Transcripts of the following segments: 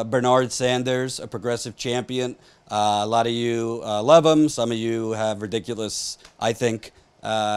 Bernard Sanders, a progressive champion. A lot of you love him. Some of you have ridiculous, I think,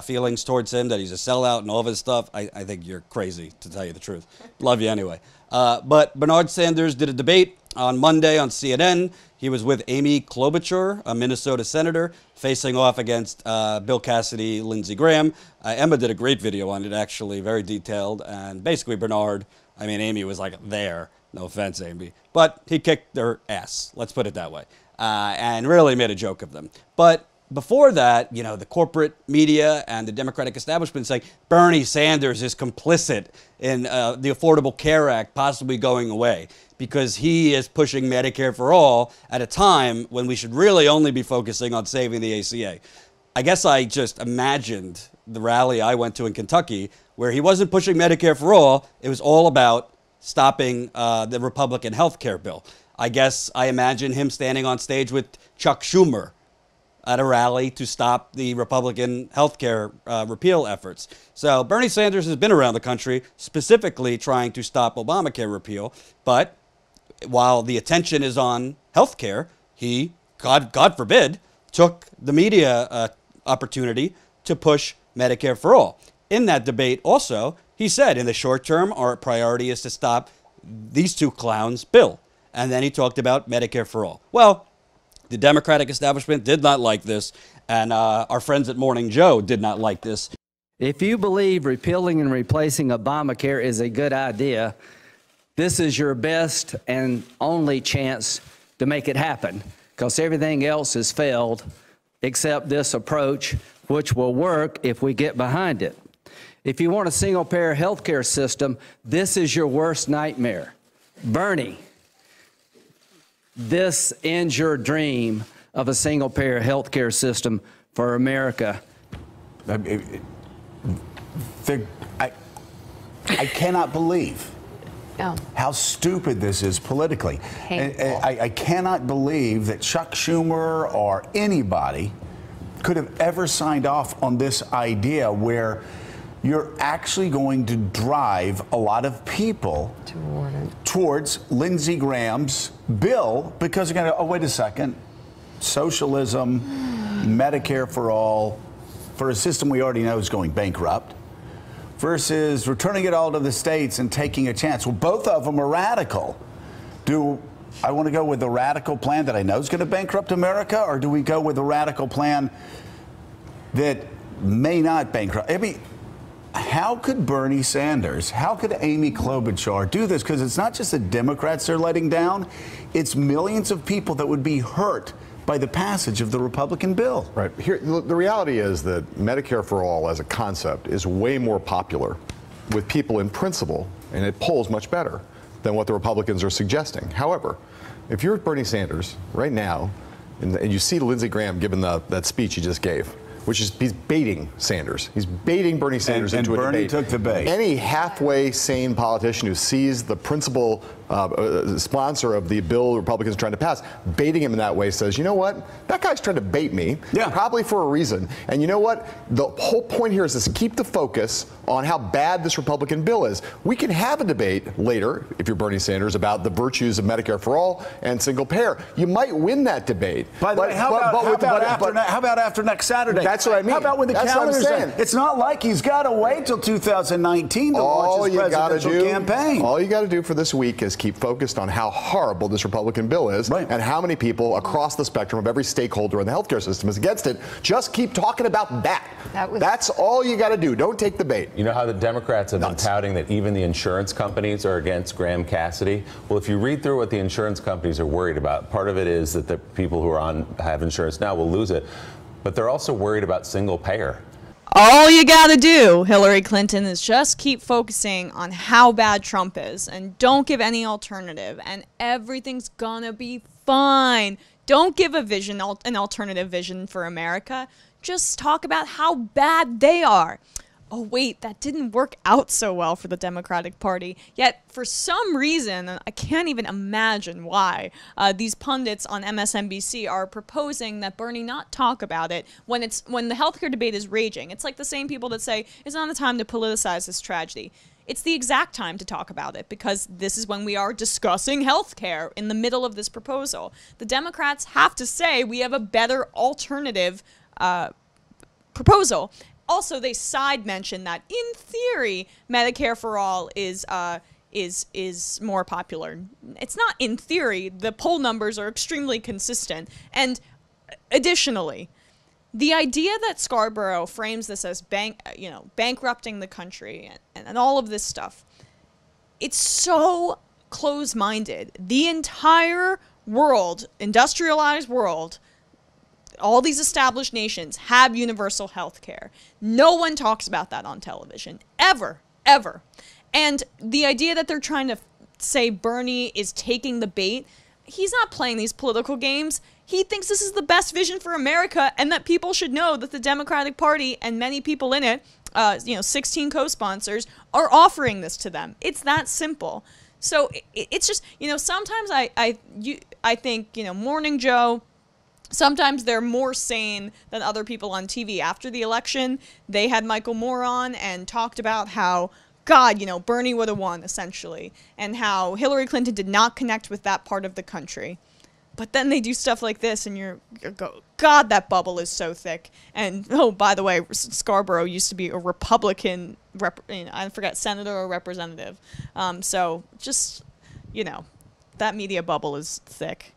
feelings towards him, that he's a sellout and all of his stuff. I think you're crazy, to tell you the truth. Love you anyway. But Bernard Sanders did a debate on Monday on CNN. He was with Amy Klobuchar, a Minnesota senator, facing off against Bill Cassidy, Lindsey Graham. Emma did a great video on it, actually, very detailed. And basically, Bernard, I mean, Amy was like there. No offense, Amy. But he kicked their ass, let's put it that way, and really made a joke of them. But before that, you know, the corporate media and the Democratic establishment saying Bernie Sanders is complicit in the Affordable Care Act possibly going away because he is pushing Medicare for all at a time when we should really only be focusing on saving the ACA. I guess I just imagined the rally I went to in Kentucky where he wasn't pushing Medicare for all. It was all about stopping the Republican health care bill. I guess I imagine him standing on stage with Chuck Schumer at a rally to stop the Republican health care repeal efforts. So Bernie Sanders has been around the country specifically trying to stop Obamacare repeal. But while the attention is on health care, he, God forbid, took the media opportunity to push Medicare for all. In that debate also, he said in the short term, our priority is to stop these two clowns' bill. And then he talked about Medicare for all. Well, the Democratic establishment did not like this, and our friends at Morning Joe did not like this. If you believe repealing and replacing Obamacare is a good idea, this is your best and only chance to make it happen, because everything else has failed except this approach, which will work if we get behind it. If you want a single-payer health care system, this is your worst nightmare. Bernie, this ends your dream of a single-payer health care system for America. I cannot believe how stupid this is politically. I cannot believe that Chuck Schumer or anybody could have ever signed off on this idea where you're actually going to drive a lot of people towards Lindsey Graham's bill because they're going to, oh, wait a second, socialism, Medicare for all, for a system we already know is going bankrupt, versus returning it all to the states and taking a chance. Well, both of them are radical. Do I want to go with the radical plan that I know is going to bankrupt America, or do we go with a radical plan that may not bankrupt? I mean, how could Bernie Sanders, how could Amy Klobuchar do this? Because it's not just the Democrats they're letting down, it's millions of people that would be hurt by the passage of the Republican bill. Right. Here, the reality is that Medicare for all as a concept is way more popular with people in principle, and it polls much better than what the Republicans are suggesting. However, if you're Bernie Sanders right now, and you see Lindsey Graham giving that speech he just gave, which is he's baiting Sanders. He's baiting Bernie Sanders into a debate. And Bernie took the bait. Any halfway sane politician who sees the principal sponsor of the bill Republicans are trying to pass, baiting him in that way says, you know what? That guy's trying to bait me, probably for a reason. And you know what? The whole point here is to keep the focus on how bad this Republican bill is. We can have a debate later, if you're Bernie Sanders, about the virtues of Medicare for all and single payer. You might win that debate. By the way, how about after next Saturday? That's what I mean. How about when the calendar's in? It's not like he's got to wait till 2019 to launch his presidential campaign. All you got to do for this week is keep focused on how horrible this Republican bill is and how many people across the spectrum of every stakeholder in the healthcare system is against it. Just keep talking about that. That's all you got to do. Don't take the bait. You know how the Democrats have been touting that even the insurance companies are against Graham Cassidy? Well, if you read through what the insurance companies are worried about, part of it is that the people who have insurance now will lose it, but they're also worried about single payer. All you gotta do, Hillary Clinton, is just keep focusing on how bad Trump is and don't give any alternative, and everything's gonna be fine. Don't give an alternative vision for America. Just talk about how bad they are. Oh, wait, that didn't work out so well for the Democratic Party. Yet, for some reason, I can't even imagine why, these pundits on MSNBC are proposing that Bernie not talk about it when the healthcare debate is raging. It's like the same people that say, it's not the time to politicize this tragedy. it's the exact time to talk about it because this is when we are discussing health care in the middle of this proposal. The Democrats have to say we have a better alternative proposal. Also, they side mention that in theory, Medicare for all is more popular. It's not in theory. The poll numbers are extremely consistent. And additionally, the idea that Scarborough frames this as bankrupting the country and all of this stuff, it's so close-minded. The entire world, industrialized world, all these established nations have universal health care. No one talks about that on television, ever, ever. And the idea that they're trying to say Bernie is taking the bait, he's not playing these political games. He thinks this is the best vision for America and that people should know that the Democratic Party and many people in it, 16 co-sponsors, are offering this to them. It's that simple. So it's just, sometimes I think, Morning Joe, sometimes they're more sane than other people on TV. After the election, they had Michael Moore on and talked about how, God, Bernie would have won, essentially, and how Hillary Clinton did not connect with that part of the country. But then they do stuff like this, and you're God, that bubble is so thick. And, oh, by the way, Scarborough used to be a Republican, I forget, senator or representative. So just, that media bubble is thick.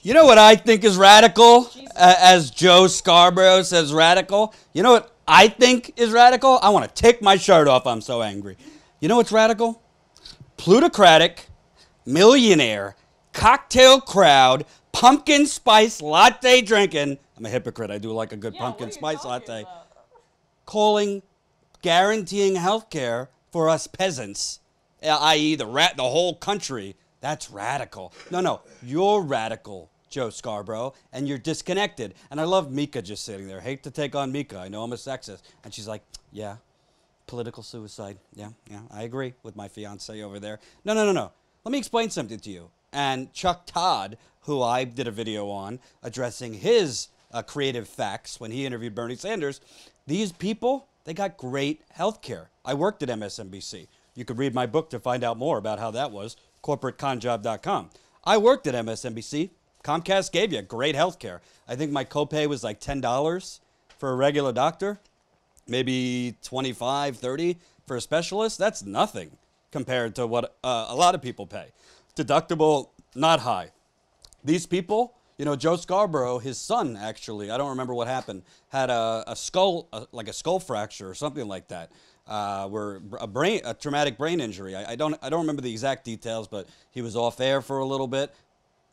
You know what I think is radical? As Joe Scarborough says radical. You know what I think is radical? I want to take my shirt off. I'm so angry. You know what's radical? Plutocratic, millionaire, cocktail crowd, pumpkin spice latte drinking. I'm a hypocrite. I do like a good pumpkin spice latte. Guaranteeing health care for us peasants, i.e. the whole country. That's radical. No, you're radical, Joe Scarborough, and you're disconnected. And I love Mika just sitting there. Hate to take on Mika. I know I'm a sexist. And she's like, yeah, political suicide. Yeah, I agree with my fiance over there. No. Let me explain something to you. And Chuck Todd, who I did a video on addressing his creative facts when he interviewed Bernie Sanders, these people, they got great health care. I worked at MSNBC. You could read my book to find out more about how that was. CorporateConjob.com. I worked at MSNBC. Comcast gave you great health care. I think my copay was like $10 for a regular doctor, maybe $25, $30 for a specialist. That's nothing compared to what a lot of people pay. Deductible, not high. These people, Joe Scarborough, his son actually, I don't remember what happened, had a skull fracture or something like that. A traumatic brain injury. I don't remember the exact details, but he was off air for a little bit.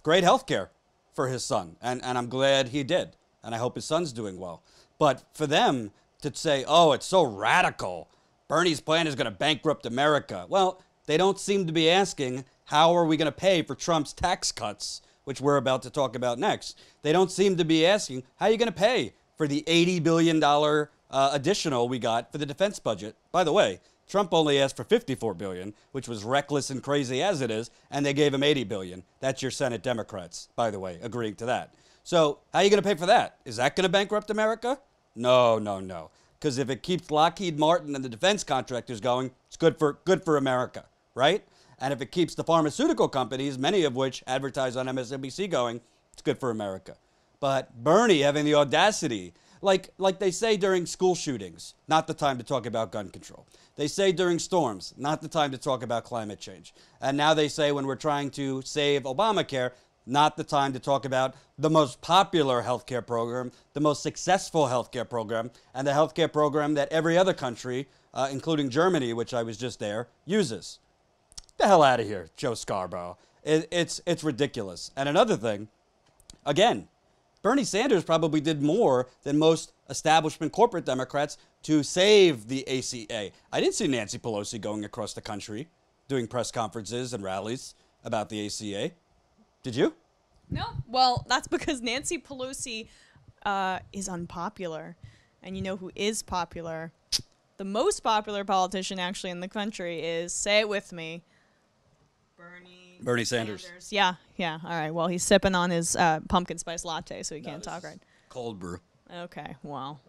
Great health care for his son, and I'm glad he did, and I hope his son's doing well. But for them to say, oh, it's so radical, Bernie's plan is going to bankrupt America. Well, they don't seem to be asking, how are we going to pay for Trump's tax cuts, which we're about to talk about next. They don't seem to be asking, how are you going to pay for the $80 billion additional we got for the defense budget? By the way, Trump only asked for $54 billion, which was reckless and crazy as it is, and they gave him $80 billion. That's your Senate Democrats, by the way, agreeing to that. So how are you going to pay for that? Is that going to bankrupt America? No. Because if it keeps Lockheed Martin and the defense contractors going, it's good for America, right? And if it keeps the pharmaceutical companies, many of which advertise on MSNBC, going, it's good for America. But Bernie having the audacity, like they say during school shootings, not the time to talk about gun control. They say during storms, not the time to talk about climate change. And now they say when we're trying to save Obamacare, not the time to talk about the most popular healthcare program, the most successful healthcare program, and the healthcare program that every other country, including Germany, which I was just there, uses. Get the hell out of here, Joe Scarborough. It's ridiculous. And another thing, again, Bernie Sanders probably did more than most establishment corporate Democrats to save the ACA. I didn't see Nancy Pelosi going across the country doing press conferences and rallies about the ACA. Did you? No. Well, that's because Nancy Pelosi is unpopular. And you know who is popular? The most popular politician actually in the country is, say it with me, Bernie Sanders. Yeah. All right. Well, he's sipping on his pumpkin spice latte, so he can't talk right. Cold brew. Okay. Well,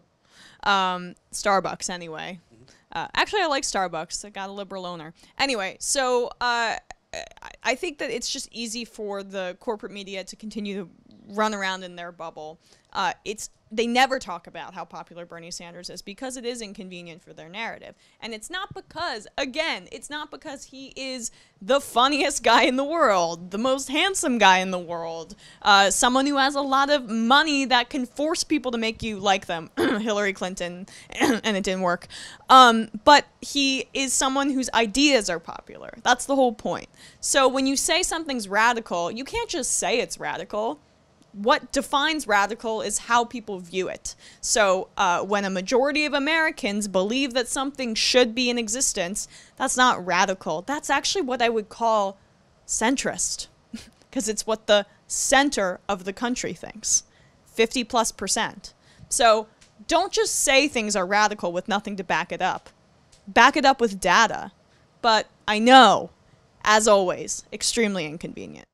Starbucks anyway. Actually, I like Starbucks. I got a liberal owner. Anyway, so I think that it's just easy for the corporate media to continue to run around in their bubble. They never talk about how popular Bernie Sanders is because it is inconvenient for their narrative. And it's not because, again, it's not because he is the funniest guy in the world, the most handsome guy in the world, someone who has a lot of money that can force people to make you like them, Hillary Clinton, and it didn't work. But he is someone whose ideas are popular. That's the whole point. So when you say something's radical, you can't just say it's radical. What defines radical is how people view it. So when a majority of Americans believe that something should be in existence, that's not radical. That's actually what I would call centrist, because it's what the center of the country thinks, 50+%. So don't just say things are radical with nothing to back it up. Back it up with data. But I know, as always, extremely inconvenient.